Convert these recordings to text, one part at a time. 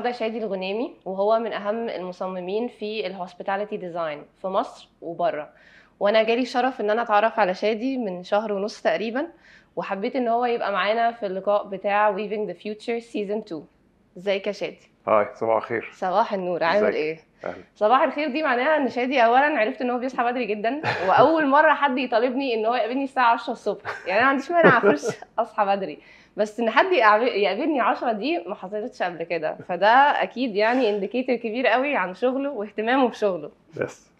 النهارده شادي الغنيمي، وهو من اهم المصممين في الهوسبيتاليتي ديزاين في مصر وبره. وانا جالي شرف ان انا اتعرف على شادي من شهر ونص تقريبا، وحبيت ان هو يبقى معانا في اللقاء بتاع Weaving the Future Season 2. ازيك يا شادي؟ هاي، صباح الخير. صباح النور، عامل ازيك؟ ايه؟ اهلا. صباح الخير دي معناها ان شادي اولا عرفت ان هو بيصحى بدري جدا، واول مره حد يطالبني ان هو يقابلني الساعه 10 الصبح. يعني انا ما عنديش مانع اخش اصحى بدري، بس ان حد يقابلني 10 دي ما حصلتش قبل كده، فده اكيد يعني انديكيتور كبير قوي عن شغله واهتمامه بشغله. بس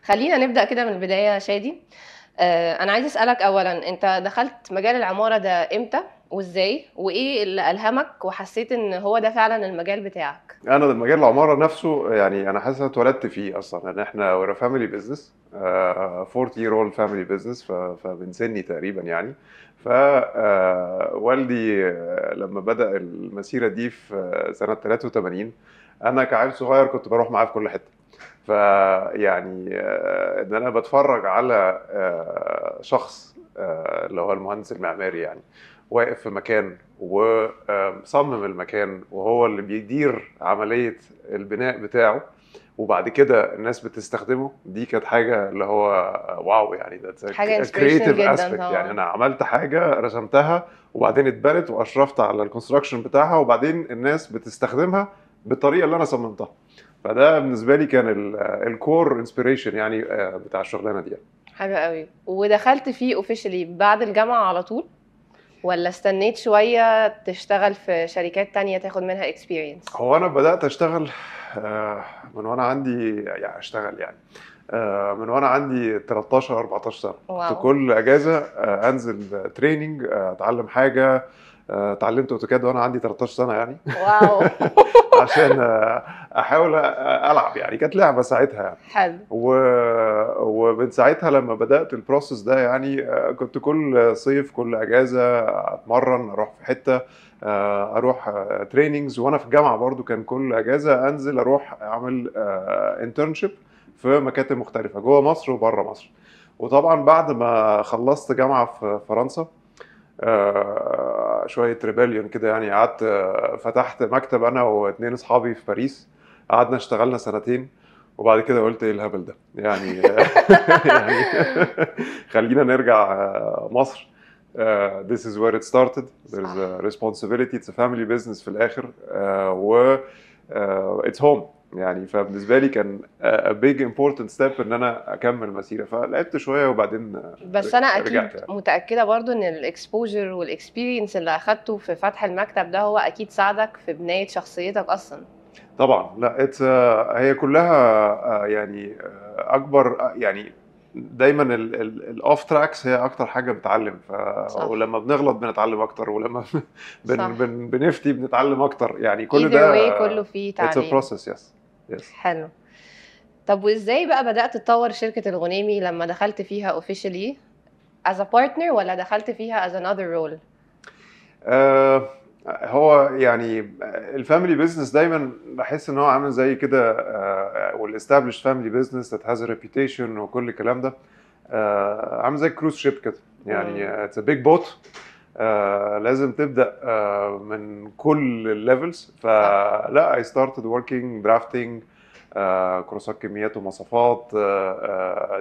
خلينا نبدا كده من البدايه يا شادي. انا عايز اسالك اولا، انت دخلت مجال العماره ده امتى وازاي، وايه اللي الهمك وحسيت ان هو ده فعلا المجال بتاعك؟ انا مجال العماره نفسه، يعني انا حاسس إن أنا اتولدت فيه اصلا، لان احنا ورا فاميلي بزنس 40 year old فاميلي بزنس، فمن سني تقريبا يعني. ف والدي لما بدأ المسيره دي في سنه 83، انا كعيل صغير كنت بروح معاه في كل حته. فيعني ان انا بتفرج على شخص اللي هو المهندس المعماري يعني، واقف في مكان وصمم المكان، وهو اللي بيدير عملية البناء بتاعه، وبعد كده الناس بتستخدمه. دي كانت حاجة اللي هو واو، يعني ده حاجه انسبيريشنال كرييتيف جدا اسبكت. يعني طبعا. انا عملت حاجة رسمتها وبعدين اتبنت واشرفت على الكونستراكشن بتاعها، وبعدين الناس بتستخدمها بالطريقة اللي انا صممتها. فده بالنسبة لي كان الكور انسبيريشن يعني بتاع الشغلانة دي. حلو قوي. ودخلت فيه اوفيشلي بعد الجامعة على طول، ولا استنيت شوية تشتغل في شركات تانية تاخد منها experience؟ هو انا بدات اشتغل آه، من وانا عندي، يعني اشتغل يعني من وانا عندي 13 14 سنه. كنت واو. كل اجازه انزل تريننج، اتعلم حاجه. اتعلمت اوتوكاد وانا عندي 13 سنه يعني. واو. عشان احاول العب، يعني كانت لعبه ساعتها يعني. حلو. ومن ساعتها لما بدات البروسيس ده يعني كنت كل صيف كل اجازه اتمرن، اروح في حته اروح تريننجز. وانا في الجامعه برضو كان كل اجازه انزل اروح اعمل انترنشيب في مكاتب مختلفه جوه مصر وبره مصر. وطبعا بعد ما خلصت جامعه في فرنسا شويه ريبellion كده يعني، قعدت فتحت مكتب انا واتنين اصحابي في باريس. قعدنا اشتغلنا سنتين، وبعد كده قلت ايه الهبل ده يعني. يعني خلينا نرجع مصر. This is where it started. There's صح. a responsibility. It's a family business في الآخر. و it's home يعني. فبالنسبة لي كان a big important step إن أنا أكمل مسيرة. فلعبت شوية وبعدين بس انا رجعت اكيد يعني. متأكدة برضو ان الاكسبوجر والاكسبيرينس اللي اخدته في فتح المكتب ده هو اكيد ساعدك في بناية شخصيتك اصلا. طبعا لا هي كلها يعني اكبر يعني. دايما الاوف تراكس هي اكتر حاجه بتعلم. صح. ولما بنغلط بنتعلم اكتر، ولما صح. بنفتي بنتعلم اكتر، يعني كل either ده way كله فيه اتس ا تعليم. بروسيس. يس يس. حلو. طب وازاي بقى بدأت تطور شركة الغنيمي لما دخلت فيها officially as a partner، ولا دخلت فيها as another role؟ هو يعني الفاميلي بيزنس دايما بحس ان هو عامل زي كده، والاستابليش فاميلي بيزنس that has a reputation وكل الكلام ده. عامل زي كروز شيب كده يعني. اتس ا بيج بوت. لازم تبدا من كل الليفلز. صح. فلا I started working drafting كورسات كميات ومواصفات،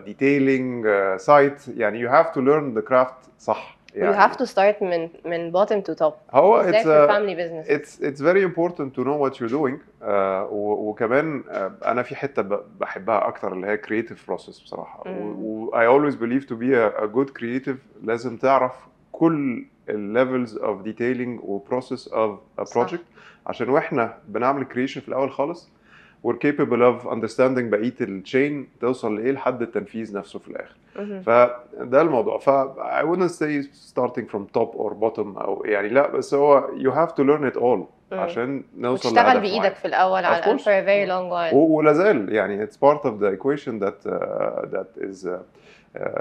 ديتيلينج سايت. يعني you have to learn the craft صح you have يعني. to start من bottom to top، هو بالذات في family businesses. it's very important to know what you're doing. وكمان انا في حته بحبها اكتر اللي هي creative process بصراحه. I always believe to be a good creative لازم تعرف كل levels of detailing و process of a صح. project، عشان واحنا بنعمل creation في الاول خالص we're capable of understanding بقيه التشين توصل لايه لحد التنفيذ نفسه في الاخر. فده الموضوع. I wouldn't say starting from top or bottom او يعني لا، بس هو you have to learn it all عشان نوصل وتشتغل لهدف معين. بإيدك في الأول of على الأقل course. for a very long while. ولا زال يعني it's part of the equation that is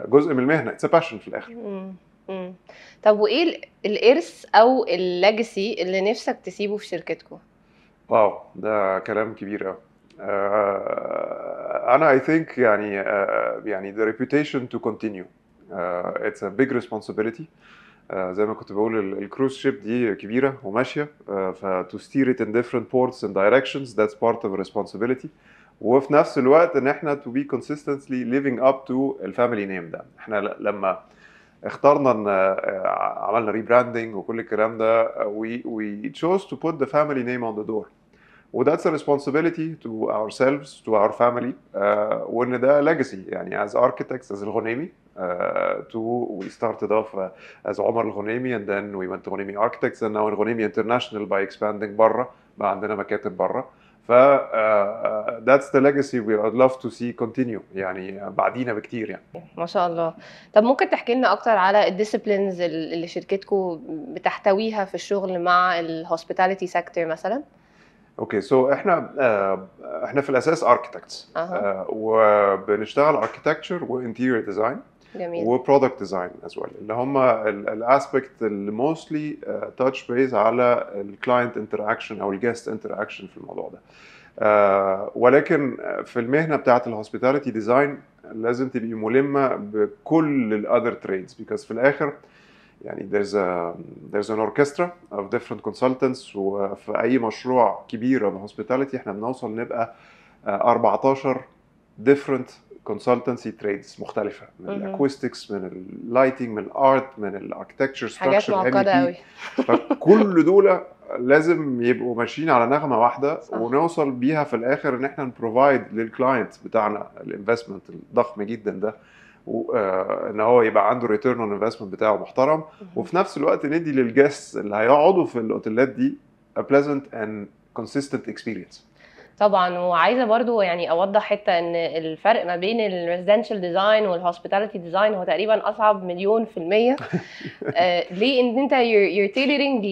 جزء من المهنه. it's a passion في الاخر. مم. طب وإيه الإرث أو الليجاسي اللي نفسك تسيبه في شركتكم؟ واو، ده كلام كبير قوي. انا I think يعني يعني the reputation to continue. It's a big responsibility. زي ما كنت بقول الكروز شيب دي كبيره وماشيه، فتو steer it in different ports and directions that's part of responsibility. وفي نفس الوقت ان احنا to be consistently living up to الفاميلي نيم ده. احنا لما اخترنا ان عملنا ريبراندنج وكل الكلام ده، we chose to put the family name on the door. و that's a responsibility to ourselves to our family. وان ده legacy يعني as architects as الغنيمي. We started off as عمر الغنيمي and then we went to غنيمي Architects and now الغنيمي International by expanding بره، بقى عندنا مكاتب بره. ف that's the legacy we would love to see continue يعني بعدينا بكتير يعني. ما شاء الله. طب ممكن تحكي لنا اكتر على الديسيبلينز اللي شركتكم بتحتويها في الشغل مع الهوسبيتاليتي سيكتور مثلا؟ اوكي سو احنا في الاساس اركتكتس، وبنشتغل اركتكتشر وانتيريور ديزاين جميل. وبرودكت ديزاين از ويل، اللي هم الاسبكت اللي موستلي تاتش بيز على الكلاينت انتراكشن او الجيست انتراكشن في الموضوع ده. ولكن في المهنه بتاعه الهوسبيتاليتي ديزاين لازم تبقي ملمه بكل الاذر تريدز، because في الاخر يعني there's an orchestra of different consultants. وفي اي مشروع كبير في hospitality احنا بنوصل نبقى 14 different consultancy trades مختلفة، من الاكوستكس، من اللايتنج، من الارت، من الاركتكتشر، حاجات معقدة قوي. فكل دول لازم يبقوا ماشيين على نغمة واحدة، صح. ونوصل بيها في الاخر ان احنا نبروفايد للكلاينت بتاعنا الانفستمنت الضخم جدا ده، ان هو يبقى عنده ريتيرن اون انفستمنت بتاعه محترم، وفي نفس الوقت ندي للجيست اللي هيقعدوا في الاوتيلات دي a pleasant and consistent experience. طبعا. وعايزه برضو يعني اوضح حته ان الفرق ما بين الريزيدنشال ديزاين والهوسبيتاليتي ديزاين هو تقريبا اصعب 1,000,000%. ليه؟ ان انت you're tailoring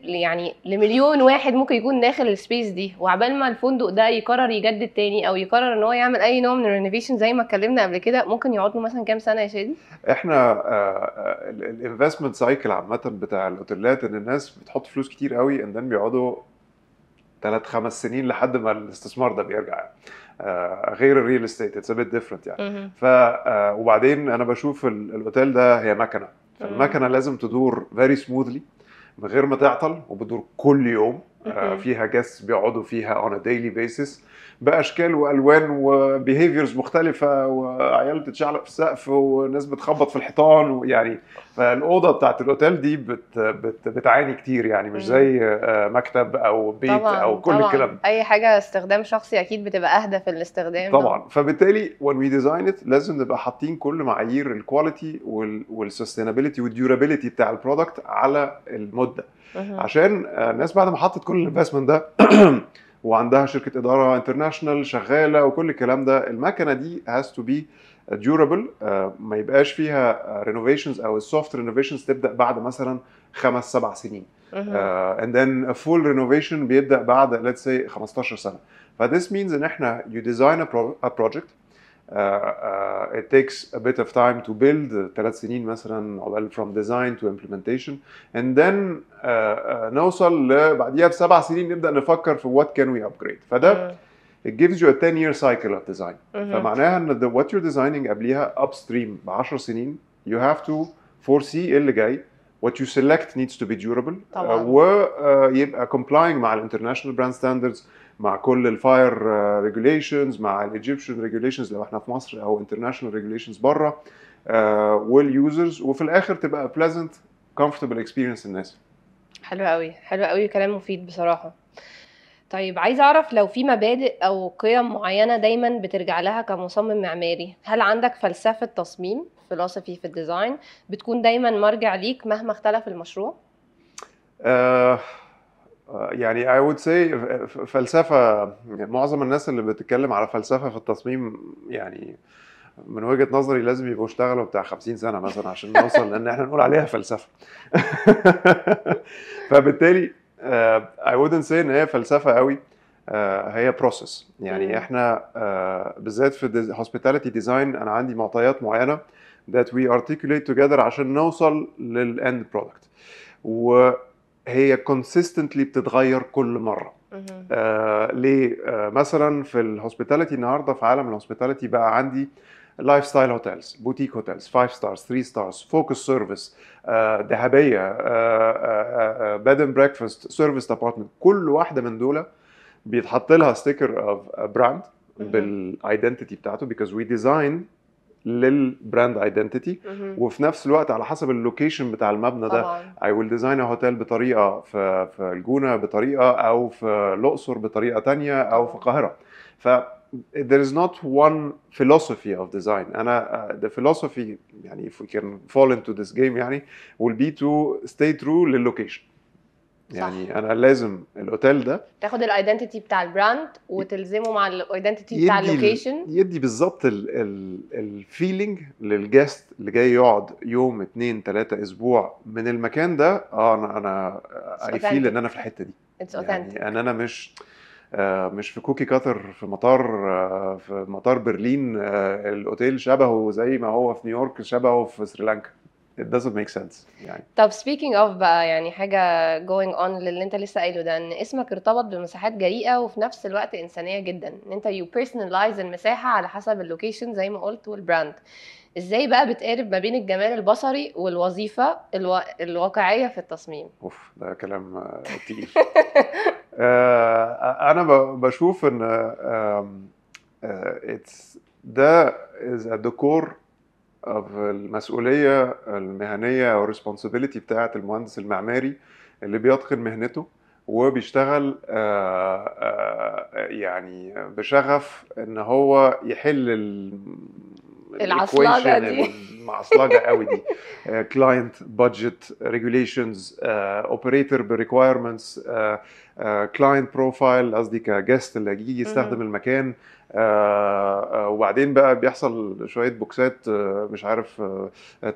يعني لمليون واحد ممكن يكون داخل السبيس دي، وعبال ما الفندق ده يقرر يجدد تاني او يقرر ان هو يعمل اي نوع من الرينوفيشن زي ما اتكلمنا قبل كده، ممكن يقعد له مثلا كام سنه يا شادي؟ احنا الانفستمنت سايكل عامه بتاع الاوتيلات ان الناس بتحط فلوس كتير قوي and then بيقعدوا 3-5 سنين لحد ما الاستثمار ده بيرجع يعني. غير الريل استيت اتس ا بيت ديفرنت يعني. وبعدين انا بشوف الاوتيل ده هي مكنه، فالمكنه لازم تدور فيري سموذلي من غير ما تعطل، وبتدور كل يوم. فيها جاست بيقعدوا فيها اون ا ديلي بيسس باشكال والوان وبيهيفيرز مختلفه، وعيال بتتشعلق في السقف وناس بتخبط في الحيطان، ويعني فالاوضه بتاعت الاوتيل دي بتعاني كتير يعني، مش زي مكتب او بيت طبعًا او كل الكلام. اي حاجه استخدام شخصي اكيد بتبقى اهدى في الاستخدام طبعا. فبالتالي when we design it لازم نبقى حاطين كل معايير الكواليتي والسستينابيلتي والديورابيلتي بتاع البرودكت على المده، عشان الناس بعد ما حطت كل الانفستمنت ده وعندها شركه اداره انترناشونال شغاله وكل الكلام ده، المكنه دي has to be durable. ما يبقاش فيها رينوفيشنز او السوفت رينوفيشنز تبدا بعد مثلا 5-7 سنين. and then a full renovation بيبدا بعد let's say 15 سنه. فthis means ان احنا you design a project. It takes a bit of time to build 3 سنين مثلا عقبال from design to implementation, and then نوصل بعديها ب7 سنين نبدا نفكر في what can we upgrade. فده it gives you a 10-year cycle of design. فمعناها ان what you're designing قبليها upstream ب10 سنين you have to foresee اللي جاي. What you select needs to be durable. ويبقى complying مع الانترناشونال براند ستاندردز، مع كل الفاير ريجوليشنز، مع الايجيبشن ريجوليشنز لو احنا في مصر، او انترناشونال ريجوليشنز بره، واليوزرز، وفي الاخر تبقى pleasant comfortable experience الناس. حلو قوي، حلو قوي، كلام مفيد بصراحه. طيب عايزه اعرف لو في مبادئ او قيم معينه دايما بترجع لها كمصمم معماري، هل عندك فلسفه تصميم philosophy في الديزاين بتكون دايما مرجع ليك مهما اختلف المشروع؟ يعني I would say فلسفة. معظم الناس اللي بتتكلم على فلسفة في التصميم يعني من وجهة نظري لازم يبقوا اشتغلوا بتاع 50 سنة مثلا عشان نوصل لان احنا نقول عليها فلسفة. فبالتالي I wouldn't say ان هي فلسفة قوي، هي process يعني. احنا بالذات في hospitality design انا عندي معطيات معينة that we articulate together عشان نوصل للend product، وهي consistently بتتغير كل مرة. ليه؟ مثلا في الهوسبيتاليتي النهارده، في عالم الهوسبيتاليتي بقى عندي لايف ستايل هوتيلز، بوتيك هوتيلز، 5 ستارز، 3 ستارز، فوكس سيرفيس، ذهبيه، بيد اند بريكفاست، سيرفيس ابارتمنت. كل واحده من دول بيتحط لها ستيكر اوف براند بالايدنتيتي بتاعته because we design للبراند ايدنتيتي. وفي نفس الوقت على حسب اللوكيشن بتاع المبنى ده طبعا. I will design a hotel بطريقه في الجونه بطريقه، او في الاقصر بطريقه تانية، او في القاهره. ف there is not one philosophy of design. أنا the philosophy يعني if we can fall into this game يعني will be to stay true لللوكيشن. يعني أنا لازم الأوتيل ده تاخد الايدنتيتي بتاع البراند وتلزمه مع الايدنتيتي بتاع اللوكيشن، يدي بالظبط الفيلينج للجاست اللي جاي يقعد يوم 2 3 اسبوع من المكان ده. انا اي فيل ان انا في الحته دي. يعني انا مش في كوكي كاتر في مطار برلين الاوتيل شبهه زي ما هو في نيويورك شبهه في سريلانكا. It doesn't make sense يعني. طب speaking of بقى يعني حاجة going on للي انت لسه قايله ده، ان اسمك ارتبط بمساحات جريئة وفي نفس الوقت انسانية جدا، ان انت you personalize المساحة على حسب اللوكيشن زي ما قلت والبراند. ازاي بقى بتقارب ما بين الجمال البصري والوظيفة الواقعية في التصميم؟ اوف ده كلام تقيل. انا بشوف ان ده is at the core of المسؤولية المهنية أو responsibility بتاعة المهندس المعماري اللي بيتقن مهنته وبيشتغل يعني بشغف إن هو يحل العصلجة دي المعصلجة قوي دي. client budget regulations, operator requirements, client profile قصدي كجست اللي هيجي يستخدم المكان. وبعدين بقى بيحصل شوية بوكسات مش عارف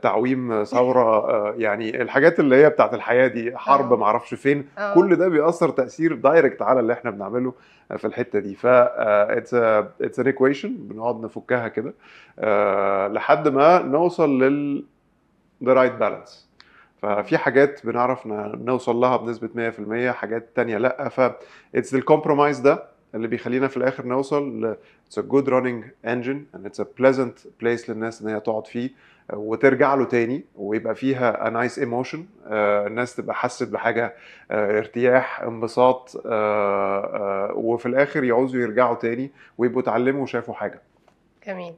تعويم ثورة يعني الحاجات اللي هي بتاعت الحياة دي حرب معرفش فين. كل ده بيأثر تأثير دايركت على اللي احنا بنعمله في الحتة دي. ف it's an equation بنقعد نفكها كده لحد ما نوصل the right balance. ففي حاجات بنعرف نوصل لها بنسبة 100%، حاجات تانية لأ. ف it's the compromise ده اللي بيخلينا في الآخر نوصل ل it's a good running engine and it's a pleasant place للناس إن هي تقعد فيه وترجع له تاني ويبقى فيها a nice emotion. الناس تبقى حست بحاجة ارتياح انبساط وفي الآخر يعوزوا يرجعوا تاني ويبقوا اتعلموا وشافوا حاجة. جميل.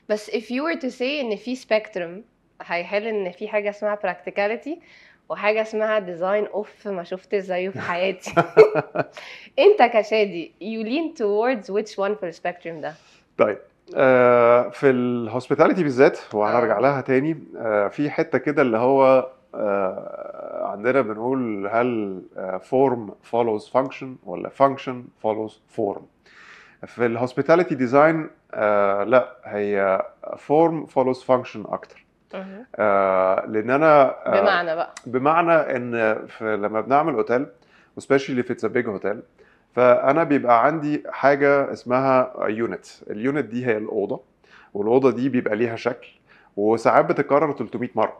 بس if you were to say إن في spectrum هيحل إن في حاجة اسمها practicality وحاجة اسمها design off ما شفت زيه في حياتي. انت كشادي you lean towards which one في السبيكتروم ده؟ طيب في الهوسبيتاليتي بالذات وهنرجع لها تاني في حتة كده اللي هو عندنا بنقول هل form follows function ولا function follows form. في الهوسبيتاليتي ديزاين لا هي form follows function اكتر. لان انا بمعنى ان لما بنعمل اوتيل especially if it's a big hotel فانا بيبقى عندي حاجه اسمها يونت. اليونت دي هي الاوضه، والاوضه دي بيبقى ليها شكل وساعات بتتكرر 300 مره.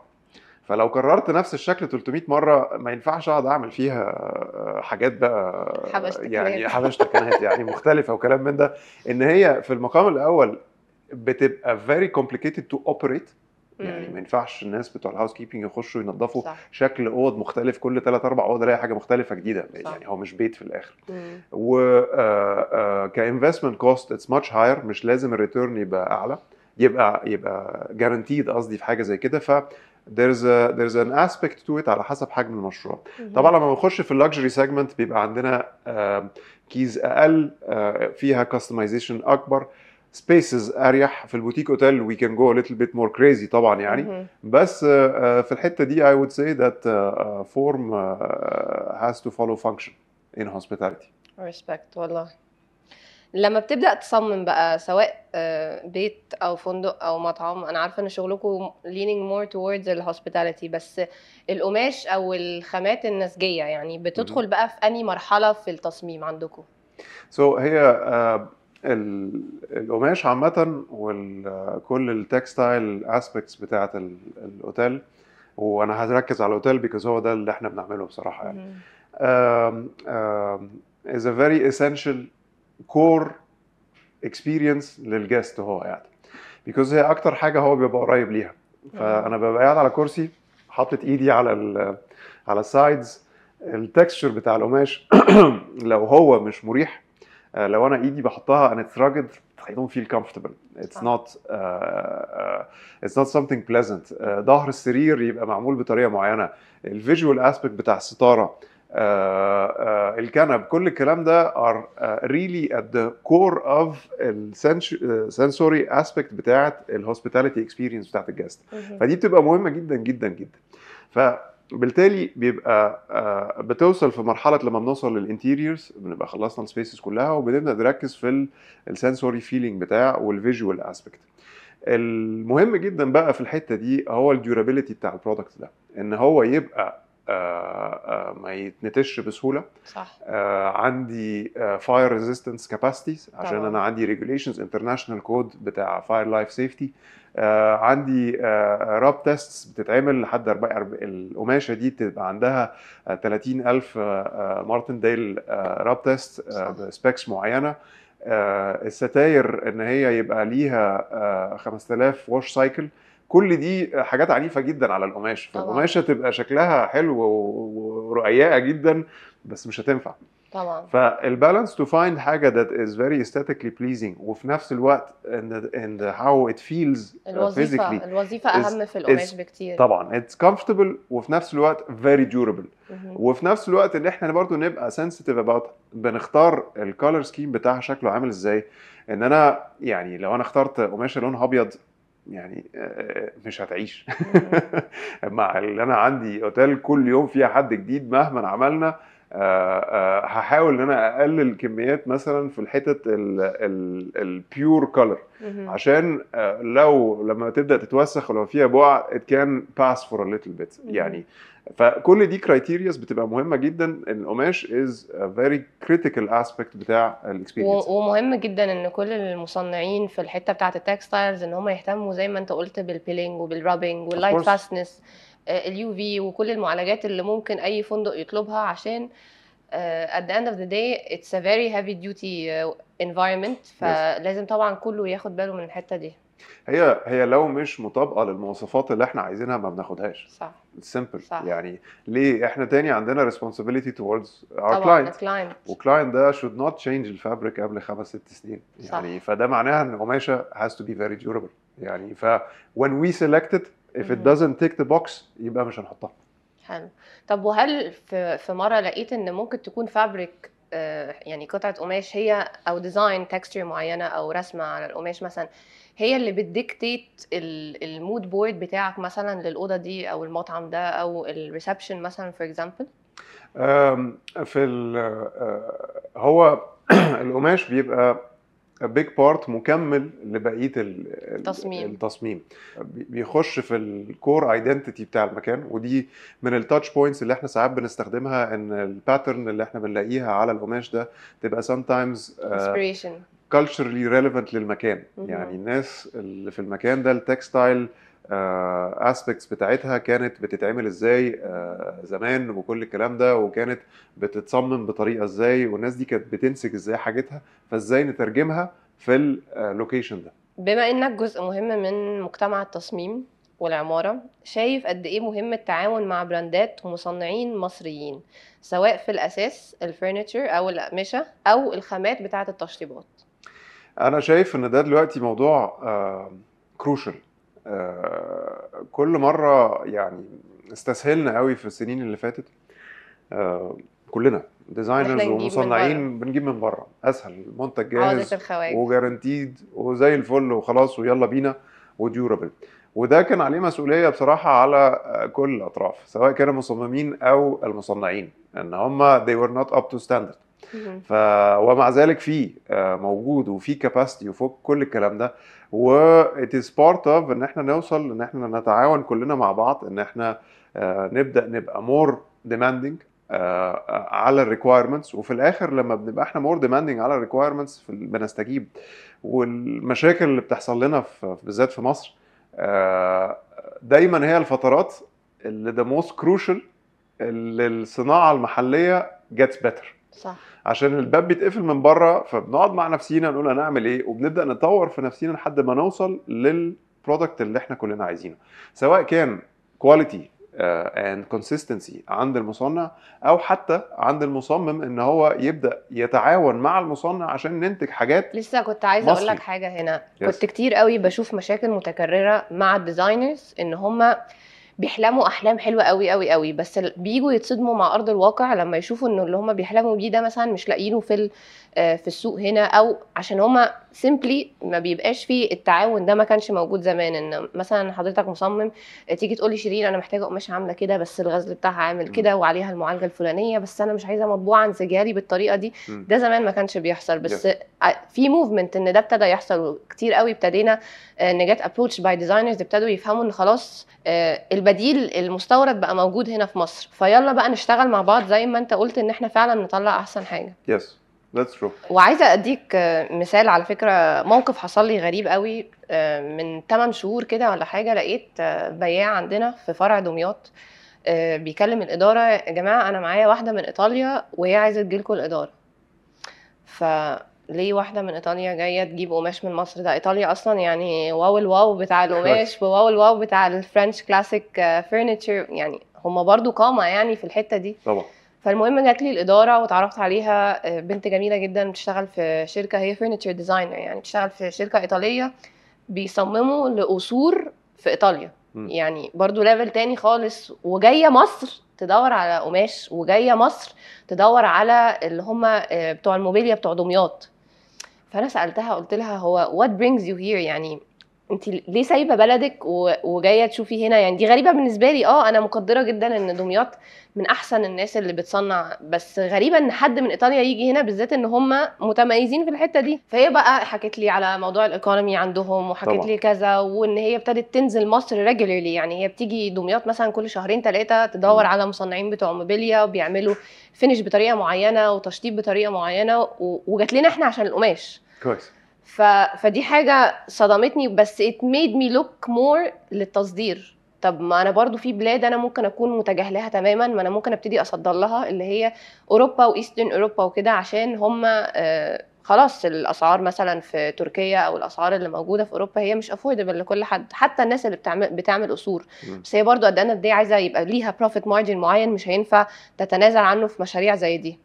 فلو كررت نفس الشكل 300 مره ما ينفعش اقعد اعمل فيها حاجات بقى يعني حبشتكنات يعني مختلفه وكلام من ده. ان هي في المقام الاول بتبقى very complicated to operate. يعني ما ينفعش الناس بتوع الهاوس كيبنج يخشوا ينظفوا شكل اوض مختلف كل 3 4 اوض الاقي حاجه مختلفه جديده. يعني هو مش بيت في الاخر. و كانفستمنت كوست اتس ماتش هاير، مش لازم الريتيرن يبقى اعلى، يبقى جارانتيد قصدي في حاجه زي كده. ف there's an aspect to it على حسب حجم المشروع. طبعا لما بنخش في اللكجري سيجمنت بيبقى عندنا كيز اقل فيها كاستمايزيشن اكبر، سبيسز اريح. في البوتيك اوتيل وي كان جو a little bit more crazy طبعا يعني. بس في الحته دي I would say that form has to follow function in hospitality. Respect والله. لما بتبدأ تصمم بقى سواء بيت او فندق او مطعم، انا عارفه ان شغلكم leaning more towards الهوسبيتاليتي، بس القماش او الخامات النسجيه يعني بتدخل بقى في انهي مرحله في التصميم عندكم؟ هي القماش عامه وكل التكستايل اسبيكتس بتاعه الاوتيل، وانا هركز على الاوتيل because هو ده اللي احنا بنعمله بصراحه يعني. is a very essential core experience للجست هو يعني. because هي اكتر حاجه هو بيبقى قريب ليها. فانا ببقى قاعد على كرسي حاطط ايدي على السايدز، التكستشر بتاع القماش لو هو مش مريح، لو انا ايدي بحطها and it's rugged I don't feel comfortable. It's not something pleasant. ظهر السرير يبقى معمول بطريقه معينه، الفيجوال اسبكت بتاع الستاره، الكنب، كل الكلام ده are really at the core of sensory aspect بتاعت الهوسبيتاليتي اكسبيرينس بتاعت الجاست. فدي بتبقى مهمه جدا جدا جدا. فبالتالي بيبقى بتوصل في مرحله لما بنوصل للانتيريورز بنبقى خلصنا السبيسز كلها وبنبدا نركز في السنسوري فيلينج بتاع والفيجوال اسبكت. المهم جدا بقى في الحته دي هو الديورابيلتي بتاع البرودكت ده، ان هو يبقى ما يتنتش بسهوله. صح. عندي فاير ريزيستنس كاباسيتيز عشان طبعاً. انا عندي ريجوليشنز انترناشونال كود بتاع فاير لايف سيفتي. عندي راب تيستس بتتعمل لحد القماشه دي بتبقى عندها 30,000 مارتنديل راب تيست بسبيكس معينه. الستاير ان هي يبقى ليها 5000 واش سايكل. كل دي حاجات عنيفه جدا على القماش، فالقماشه تبقى شكلها حلو ورقيقه جدا بس مش هتنفع طبعا. فالبالانس تو فايند حاجه that is very aesthetically pleasing وفي نفس الوقت and how it feels physically. الوظيفه اهم في القماش بكتير طبعا it's comfortable وفي نفس الوقت very durable. وفي نفس الوقت ان احنا برضو نبقى sensitive about بنختار الكالر سكيم بتاعها شكله عامل ازاي. ان انا يعني لو انا اخترت قماشه لونها ابيض يعني مش هتعيش مع اللي انا عندي اوتيل كل يوم فيها حد جديد مهما عملنا. هحاول ان انا اقلل كميات مثلا في الحتت البيور كولر عشان لما تبدا تتوسخ ولو فيها بقع it can pass for a little bit يعني. فكل دي كرايتيرياز بتبقى مهمه جدا. القماش is a very critical aspect بتاع الاكسبيرينس. ومهم جدا ان كل المصنعين في الحته بتاعه التكستايلز ان هم يهتموا زي ما انت قلت بالبيلينج وبالرابنج واللايت فاستنس اليو في وكل المعالجات اللي ممكن اي فندق يطلبها عشان at the end of the day it's a very heavy duty environment. فلازم طبعا كله ياخد باله من الحته دي. هي لو مش مطابقه للمواصفات اللي احنا عايزينها ما بناخدهاش. صح. سمبل. صح. يعني ليه احنا تاني عندنا responsibility towards our client وكلاينت ده should not change الفابريك قبل 5-6 سنين يعني. فده معناها ان القماشه has to be very durable يعني. when we select it if it doesn't tick the box يبقى مش هنحطها. حلو. طب وهل في مره لقيت ان ممكن تكون فابريك يعني قطعه قماش هي او ديزاين تكستشر معينه او رسمه على القماش مثلا هي اللي بتديكتيت المود بورد بتاعك مثلا للاوضه دي او المطعم ده او الريسبشن مثلا فور اكزامبل؟ هو القماش بيبقى big part مكمل لبقيه التصميم. بيخش في الكور ايدنتيتي بتاع المكان ودي من التاتش بوينتس اللي احنا ساعات بنستخدمها ان الباترن اللي احنا بنلاقيها على القماش ده تبقى sometimes culturally relevant للمكان. يعني الناس اللي في المكان ده التكستايل aspects بتاعتها كانت بتتعمل ازاي زمان وكل الكلام ده وكانت بتتصمم بطريقه ازاي والناس دي كانت بتنسج ازاي حاجتها فازاي نترجمها في اللوكيشن ده. بما انك جزء مهم من مجتمع التصميم والعمارة شايف قد ايه مهم التعاون مع براندات ومصنعين مصريين سواء في الاساس الفرنتشر او الاقمشة او الخامات بتاعة التشطيبات؟ انا شايف ان ده دلوقتي موضوع كروشال. كل مرة يعني استسهلنا قوي في السنين اللي فاتت كلنا ديزاينرز ومصنعين بنجيب من بره اسهل منتج جاهز وجارانتيد وزي الفل وخلاص ويلا بينا وديورابل. وده كان عليه مسؤولية بصراحة على كل الأطراف سواء كانوا المصممين أو المصنعين ان هم they were not up to standard. ومع ذلك في موجود وفي كاباسيتي وفوق كل الكلام ده و it is part of ان احنا نوصل ان احنا نتعاون كلنا مع بعض ان احنا نبدأ نبقى more demanding على الريكوايرمنتس وفي الاخر لما بنبقى احنا more demanding على الريكوايرمنتس بنستجيب. والمشاكل اللي بتحصل لنا بالذات في مصر دايما هي الفترات اللي the most crucial اللي الصناعة المحلية gets better. صح. عشان الباب بيتقفل من بره، فبنقعد مع نفسينا نقول هنعمل ايه، وبنبدا نطور في نفسينا لحد ما نوصل للبرودكت اللي احنا كلنا عايزينه، سواء كان كواليتي اند كونسيستنسي عند المصنع، او حتى عند المصمم ان هو يبدا يتعاون مع المصنع عشان ننتج حاجات لسه كنت عايزه اقول لك مصري. حاجه هنا. Yes. كنت كتير قوي بشوف مشاكل متكرره مع الديزاينرز، ان هم بيحلموا احلام حلوه قوي قوي قوي، بس بييجوا يتصدموا مع ارض الواقع لما يشوفوا ان اللي هم بيحلموا بيه ده مثلا مش لاقيينه في السوق هنا، او عشان هم سيمبلي ما بيبقاش فيه التعاون ده. ما كانش موجود زمان ان مثلا حضرتك مصمم تيجي تقولي شيرين انا محتاجه قماشه عامله كده، بس الغزل بتاعها عامل كده وعليها المعالجه الفلانيه، بس انا مش عايزه مطبوعه انسجها لي بالطريقه دي. ده زمان ما كانش بيحصل، بس في موفمنت ان ده ابتدى يحصل كتير قوي. ابتدينا نجات ابروتش باي ديزاينرز، ابتدوا يفهموا ان خلاص البديل المستورد بقى موجود هنا في مصر، فيلا بقى نشتغل مع بعض زي ما انت قلت ان احنا فعلا نطلع احسن حاجه. يس that's true. وعايزه اديك مثال على فكره، موقف حصل لي غريب قوي. من 8 شهور كده ولا حاجه، لقيت بياع عندنا في فرع دمياط بيكلم الاداره: يا جماعه انا معايا واحده من ايطاليا وهي عايزه تجيلكوا الاداره. ليه واحدة من إيطاليا جاية تجيب قماش من مصر؟ ده إيطاليا أصلا يعني واو الواو بتاع القماش وواو الواو بتاع الفرنش كلاسيك فurniture، يعني هما برضو قامة يعني في الحتة دي طبعا. فالمهم جات لي الإدارة وتعرفت عليها، بنت جميلة جدا بتشتغل في شركة، هي furniture designer يعني، بتشتغل في شركة إيطالية بيصمموا لقصور في إيطاليا. يعني برضو ليفل تاني خالص، وجاية مصر تدور على قماش، وجاية مصر تدور على اللي هم بتوع الموبيليا بتوع دمياط. فانا سالتها قلت لها هو what brings you here، يعني انت ليه سايبه بلدك وجايه تشوفي هنا؟ يعني دي غريبه بالنسبه لي. انا مقدره جدا ان دمياط من احسن الناس اللي بتصنع، بس غريبه ان حد من ايطاليا يجي هنا، بالذات ان هم متميزين في الحته دي. فهي بقى حكت لي على موضوع الايكونومي عندهم، وحكت لي كذا، وان هي ابتدت تنزل مصر ريجوليرلي، يعني هي بتيجي دمياط مثلا كل شهرين 3 تدور على مصنعين بتوع موبيليا وبيعملوا فينش بطريقه معينه وتشطيب بطريقه معينه، وجات لنا احنا عشان القماش. كويس. فدي حاجة صدمتني، بس it made me look more للتصدير. طب ما انا برضو في بلاد انا ممكن اكون متجاهلها تماما، ما انا ممكن ابتدي اصدر لها، اللي هي اوروبا وايسترن اوروبا وكده، عشان هم خلاص الاسعار مثلا في تركيا او الاسعار اللي موجوده في اوروبا هي مش افوردبل لكل حد، حتى الناس اللي بتعمل قصور. بس هي برضو قد دي عايزه يبقى ليها بروفيت مارجن معين، مش هينفع تتنازل عنه في مشاريع زي دي.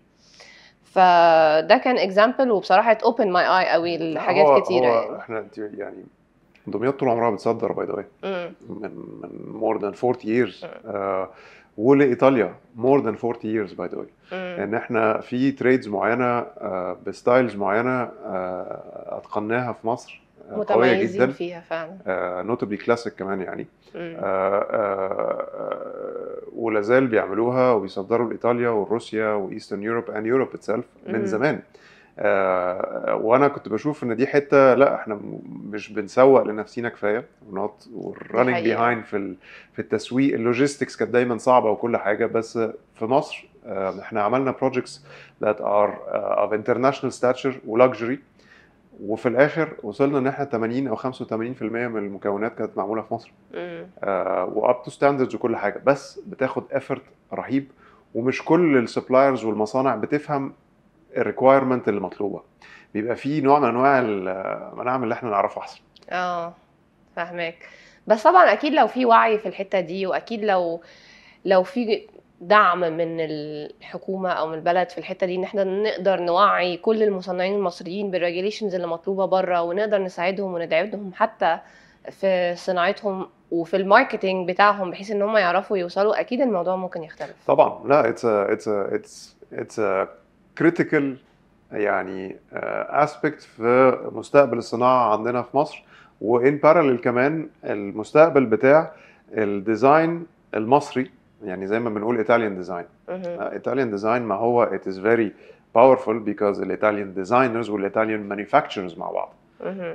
فده كان اكزامبل، وبصراحه ات اوبن ماي اي قوي لحاجات كتيره. هو احنا يعني دمياط طول عمرها بتصدر باي ذا واي من more than 40 years، ولايطاليا more than 40 years باي ذا واي. ان احنا في تريدز معينه بستايلز معينه اتقناها في مصر قويه جدا فيها فعلا، نوتبلي كلاسيك كمان يعني، ولا زال بيعملوها وبيصدروا لايطاليا وروسيا وايسترن يوروب اند يوروب اتسلف من زمان. وانا كنت بشوف ان دي حته لا احنا مش بنسوق لنفسينا كفايه، ورانينج بيهايند في التسويق. اللوجيستكس كانت دايما صعبه وكل حاجه، بس في مصر احنا عملنا بروجكتس that are of international stature ولكجري، وفي الاخر وصلنا ان احنا 80 او 85% من المكونات كانت معموله في مصر، واب تو ستاندردز وكل حاجه، بس بتاخد افورت رهيب، ومش كل السبلايرز والمصانع بتفهم الريكوايرمنت اللي مطلوبه. بيبقى في نوع من انواع المناعم اللي احنا نعرفه احسن. فاهماك. بس طبعا اكيد لو في وعي في الحته دي، واكيد لو في دعم من الحكومه او من البلد في الحته دي، ان احنا نقدر نوعي كل المصنعين المصريين بالريجوليشنز اللي مطلوبه بره، ونقدر نساعدهم وندعمهم حتى في صناعتهم وفي الماركتينج بتاعهم، بحيث ان هم يعرفوا يوصلوا، اكيد الموضوع ممكن يختلف. طبعا. لا it's a critical يعني aspect في مستقبل الصناعه عندنا في مصر، وان باراليل كمان المستقبل بتاع الديزاين المصري، يعني زي ما بنقول ايطاليان ديزاين. ايطاليان ديزاين ما هو it is very powerful because الايطاليان ديزاينرز والايطاليان مانيفاكتشرز مع بعض.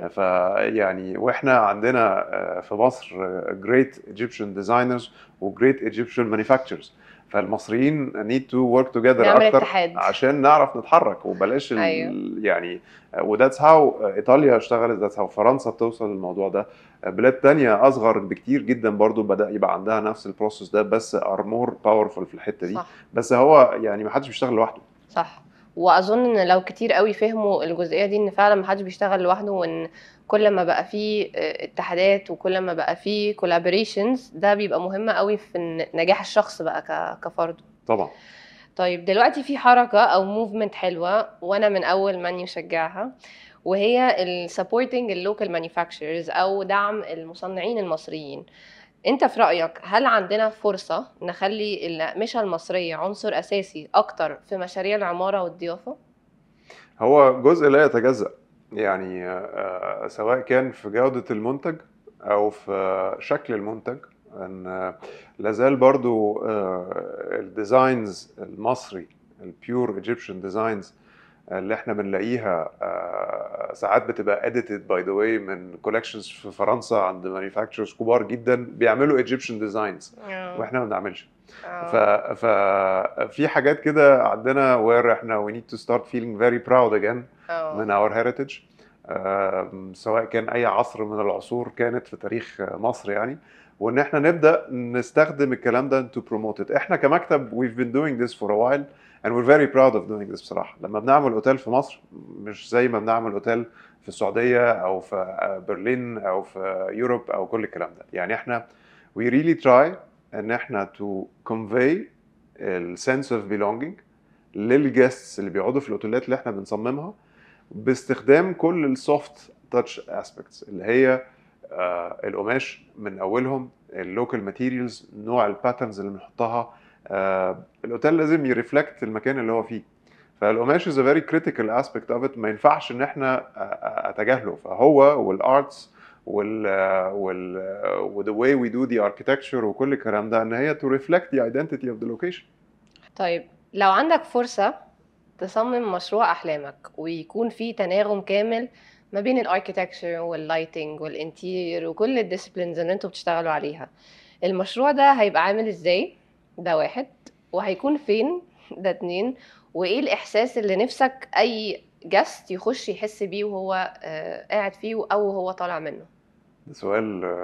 فيعني واحنا عندنا في مصر great Egyptian designers و great Egyptian manufacturers، فالمصريين need to work together اكتر اتحاد عشان نعرف نتحرك، وبلاش يعني وذاتس هاو ايطاليا اشتغلت، ذاتس هاو فرنسا بتوصل للموضوع ده. بلاد تانية اصغر بكتير جدا برضو بدأ يبقى عندها نفس البروسيس ده، بس are more powerful في الحتة دي. صح. بس هو يعني ما حدش بيشتغل لوحده. صح. واظن ان لو كتير قوي فهموا الجزئيه دي، ان فعلا محدش بيشتغل لوحده، وان كل ما بقى فيه اتحادات وكل ما بقى فيه collaborations، ده بيبقى مهم قوي في نجاح الشخص بقى كفرد. طبعا. طيب دلوقتي في حركة أو موفمنت حلوة وأنا من أول من يشجعها، وهي ال supporting ال local manufacturers أو دعم المصنعين المصريين. أنت في رأيك هل عندنا فرصة نخلي الأقمشة المصرية عنصر أساسي أكتر في مشاريع العمارة والضيافة؟ هو جزء لا يتجزأ، يعني سواء كان في جودة المنتج أو في شكل المنتج، أن لازال برضو الديزاينز المصري، البيور ايجيبشن ديزاينز اللي احنا بنلاقيها ساعات بتبقى edited by the way من كولكشنز في فرنسا عند مانيفاكتشرز كبار جدا بيعملوا ايجيبشن ديزاينز واحنا ما بنعملش. ففي حاجات كده عندنا where احنا we need to start feeling very proud again من our heritage، سواء كان اي عصر من العصور كانت في تاريخ مصر يعني، وان احنا نبدا نستخدم الكلام ده to promote it. احنا كمكتب we've been doing this for a while and we're very proud of doing this بصراحه. لما بنعمل اوتيل في مصر مش زي ما بنعمل اوتيل في السعوديه او في برلين او في يوروب او كل الكلام ده. يعني احنا we really try ان احنا to convey ال sense of belonging للجيستس اللي بيقعدوا في الاوتيلات اللي احنا بنصممها باستخدام كل السوفت تاتش اسبيكتس اللي هي القماش من اولهم، اللوكال ماتيريالز، نوع الباترنز اللي بنحطها. الاوتيل لازم يرفلكت المكان اللي هو فيه، فالقماش is a very critical aspect of it، ما ينفعش ان احنا اتجاهله. فهو والارتس وال the way we do the architecture وكل الكلام ده ان هي to reflect the identity of the location. طيب لو عندك فرصة تصمم مشروع أحلامك ويكون فيه تناغم كامل ما بين الاركيتكتشر واللايتنج والانتير وكل الديسيبلينز اللي انتوا بتشتغلوا عليها، المشروع ده هيبقى عامل ازاي؟ ده واحد. وهيكون فين؟ ده اتنين. وايه الإحساس اللي نفسك أي جاست يخش يحس بيه وهو قاعد فيه أو هو طالع منه؟ ده سؤال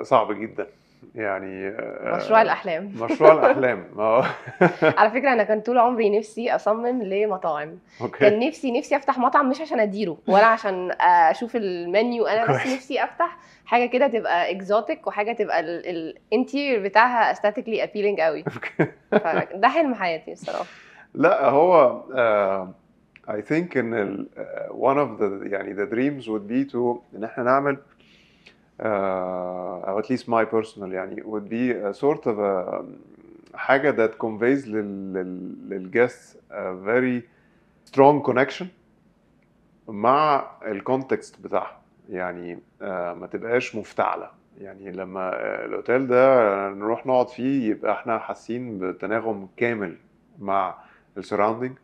صعب جدا يعني. مشروع الأحلام. مشروع الأحلام. على فكرة أنا كان طول عمري نفسي أصمم لمطاعم. كان نفسي أفتح مطعم، مش عشان أديره ولا عشان أشوف المنيو، أنا بس نفسي أفتح حاجة كده تبقى إكزوتيك وحاجة تبقى الانتير بتاعها aesthetically appealing قوي. فده حلم حياتي الصراحة. لا هو I think إن one of the يعني the dreams would be to إن إحنا نعمل أو at least my personal يعني would be a sort of a حاجة that conveys للguests a very strong connection مع الكونتكست بتاعها. يعني ما تبقاش مفتعلة. يعني لما الأوتيل ده نروح نقعد فيه يبقى احنا حاسين بتناغم كامل مع السراوندينج.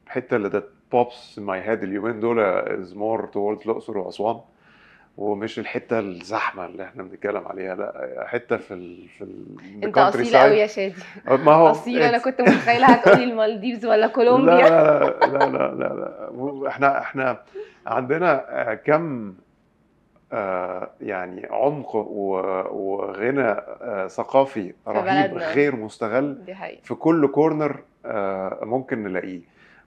حتة اللي that pops in my head اليومين دول is more towards الأقصر وأسوان، ومش الحته الزحمه اللي احنا بنتكلم عليها، لا حته انت اصيل قوي يا شادي. ما هو اصيل. انا كنت متخيله هتقولي المالديفز ولا كولومبيا. لا احنا عندنا كم يعني عمق وغنى ثقافي رهيب غير مستغل في كل كورنر ممكن نلاقيه.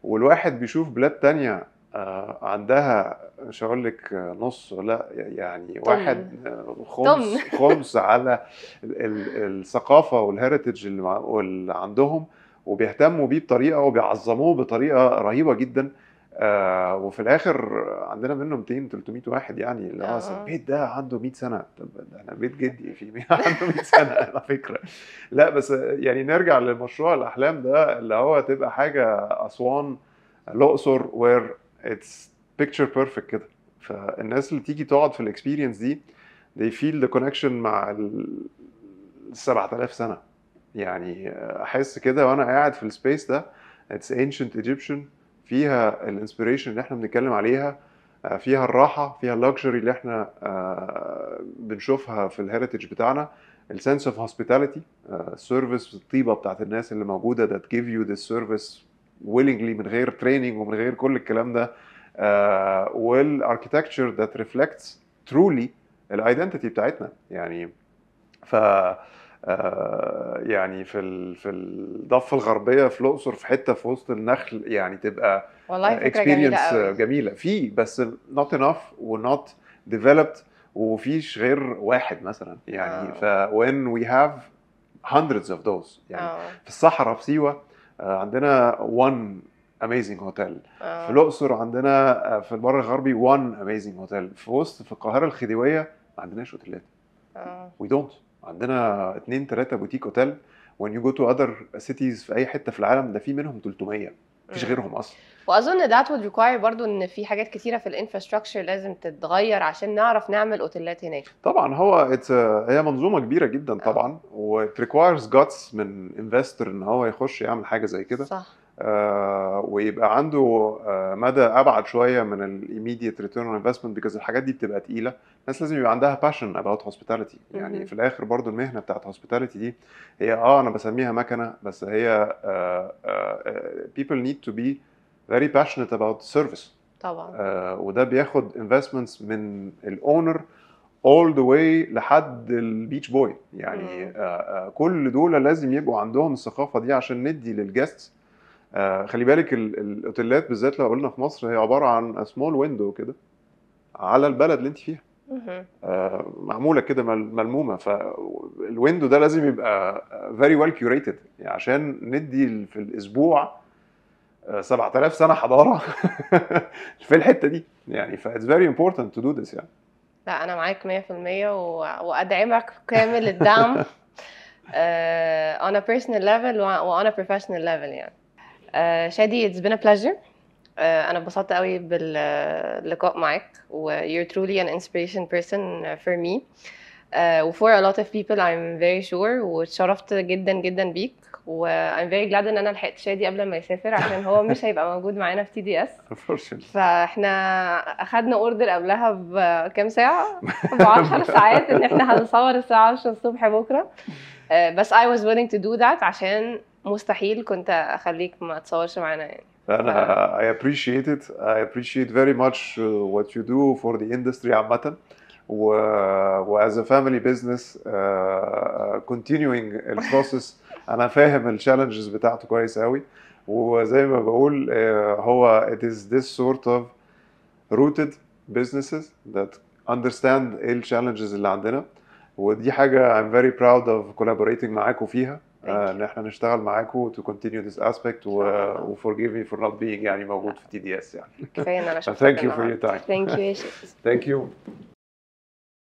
والواحد بيشوف بلاد تانية عندها مش هقول لك نص، لا يعني واحد خمس على الثقافة والهيريتج اللي عندهم، وبيهتموا بيه بطريقة وبيعظموه بطريقة رهيبة جدا. وفي الاخر عندنا منه 200 300 واحد، يعني اللي هو البيت ده عنده 100 سنه. طب انا بيت جدي في عنده 100 سنه على فكره. لا بس يعني نرجع لمشروع الاحلام ده اللي هو تبقى حاجه اسوان الاقصر where it's picture perfect كده. فالناس اللي تيجي تقعد في الاكسبيرينس دي they feel the connection مع ال 7000 سنه. يعني احس كده وانا قاعد في السبيس ده it's ancient Egyptian، فيها الانسبيريشن اللي احنا بنتكلم عليها، فيها الراحه، فيها اللكجري اللي احنا بنشوفها في الهيريتج بتاعنا، السنس اوف هوسبيتاليتي، السيرفيس، الطيبه بتاعت الناس اللي موجوده that give you this service willingly من غير تريننج ومن غير كل الكلام ده، والاركيتكتشر that reflects truly الايدنتيتي بتاعتنا. يعني ف يعني في الضفه الغربيه في الاقصر، في حته في وسط النخل، يعني تبقى والله فكره جميله اكسبيرينس قوي. جميله فيه، بس not enough و not developed، ومفيش غير واحد مثلا يعني. اه. when we have hundreds of those يعني. اه. في الصحراء في سيوه عندنا one amazing hotel. في اه. الاقصر عندنا في البر الغربي one amazing hotel. في القاهره الخديويه ما عندناش اوتيلات. اه. we don't. عندنا 2 3 بوتيك اوتيل. when you go to other cities في اي حته في العالم ده في منهم 300، مفيش مم. غيرهم اصلا. واظن that would require برضو ان في حاجات كتيره في الانفراستراكشر لازم تتغير عشان نعرف نعمل اوتيلات هناك. طبعا هو هي منظومه كبيره جدا اه. طبعا، و it requires guts من investor ان هو يخش يعمل حاجه زي كده. صح. ويبقى عنده مدى ابعد شويه من الايميديت ريتيرن اون انفستمنت، بيكوز الحاجات دي بتبقى تقيله. الناس لازم يبقى عندها باشن اباوت هوسبيتاليتي يعني. مهم. في الاخر برضو المهنه بتاعت هوسبيتاليتي دي هي انا بسميها مكنه، بس هي people need to be very passionate about service. طبعا. وده بياخد investments من الاونر all the way لحد البيتش بوي يعني. مم. كل دول لازم يبقوا عندهم الثقافه دي عشان ندي للجاست. خلي بالك الاوتيلات بالذات لو قلنا في مصر هي عباره عن سمول ويندو كده على البلد اللي انت فيها. مهم. معموله كده ملمومه، فالويندو ده لازم يبقى very well curated يعني عشان ندي في الاسبوع 7000 سنه حضاره في الحته دي يعني. ف it's very important to do this يعني. لا انا معاك 100% وادعمك كامل الدعم on a personal level و on a professional level يعني. شادي it's been a pleasure. انا اتبسطت قوي باللقاء معاك و you're truly an inspiration person for me و for a lot of people I'm very sure. واتشرفت جدا جدا بيك و I'm very glad ان انا لحقت شادي قبل ما يسافر عشان هو مش هيبقى موجود معانا في TDS. Unfortunately. فاحنا اخدنا اوردر قبلها بكام ساعة، ب10 ساعات، ان احنا هنصور الساعة 10 الصبح بكرة. بس I was willing to do that عشان مستحيل كنت اخليك ما تصورش معانا يعني. أنا I appreciate it. I appreciate very much what you do for the industry عامة. و as a family business continuing البروسيس. أنا فاهم الchallenges بتاعته كويس قوي، وزي ما بقول هو it is this sort of rooted businesses that understand ايه الchallenges اللي عندنا. ودي حاجة I'm very proud of collaborating معاكم فيها. ان احنا نشتغل معاكم to continue this aspect و forgive me for not being يعني موجود في TDS يعني. كفايه ان انا شفتك Thank you for your النهارده. time. Thank you يا شيخ. Thank you.